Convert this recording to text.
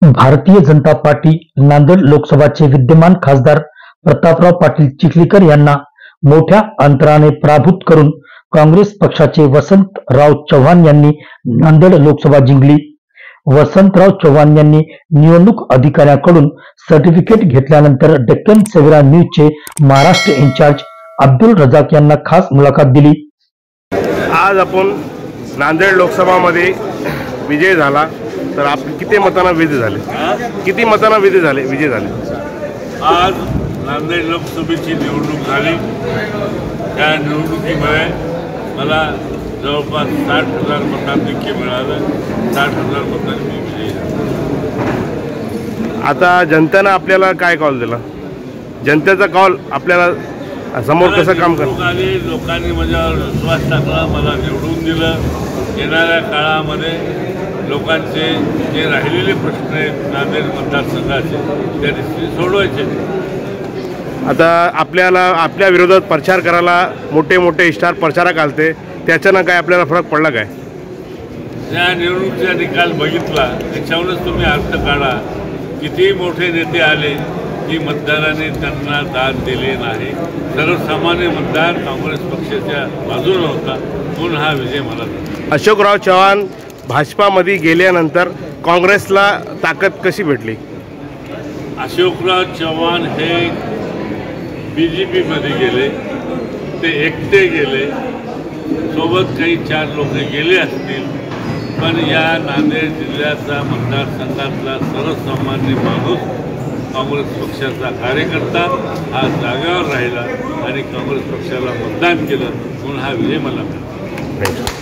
Bharatiya Janata party Nanded लोकसभाचे विद्यमान खासदार प्रतापराव पाटील चिखलीकर यांना मोठ्या अंतराने पराभूत करून काँग्रेस पक्षाचे वसंतराव चव्हाण यांनी नांदेड लोकसभा जिंकली। वसंतराव चव्हाण यांनी निवडणूक अधिकाऱ्यांकडून सर्टिफिकेट घेतल्यानंतर डेक्कन सेवेरा न्यूजचे महाराष्ट्र इन्चार्ज अब्दुल रजाक यांना खास मुलाखत दिली। आज आपण नांदेड लोकसभामध्ये विजय झाला तर आपण किती मतांना विजय झाले? किती मतांना विजय झाले? आज नांदेड लोकसभेची निवडणूक झाली। त्या निवडणुकीमध्ये मला जवळपास 60,000 मतांधिक्य मिळालं। 60,000 मतांनी मी विजयी झालो। आता जनतेनं आपल्याला काय कॉल दिला? जनतेचा कॉल आपल्याला समोर कसं काम करणार? लोकांनी माझ्यावर विश्वास टाकला, मला निवडून दिलं। येणाऱ्या काळामध्ये लोकांचे जे राहिलेले प्रश्न आहेत नांदेड मतदारसंघाचे त्या दृष्टीने सोडवायचे। आता आपल्याला आपल्या विरोधात प्रचार करायला मोठे मोठे स्टार प्रचारक आलते, त्याच्यानं काय आपल्याला फरक पडला काय? त्या निवडणुकीचा निकाल बघितला, त्याच्यावरच तुम्ही अर्थ काढा। किती मोठे नेते आले की मतदारांनी त्यांना दाद दिले नाही। सर्वसामान्य मतदार काँग्रेस पक्षाच्या बाजूला होता, म्हणून हा विजय मला झाला। अशोकराव चव्हाण भाजपामध्ये गेल्यानंतर काँग्रेसला ताकद कशी भेटली? अशोकराव चव्हाण हे BJPमध्ये गेले, ते एकटे गेले, सोबत काही 4 लोक गेले असतील, पण या नांदेड जिल्ह्याचा मतदारसंघातला सर्वसामान्य माणूस काँग्रेस पक्षाचा कार्यकर्ता हा जागेवर राहिला आणि काँग्रेस पक्षाला मतदान केलं, म्हणून हा विजय मला मिळाला।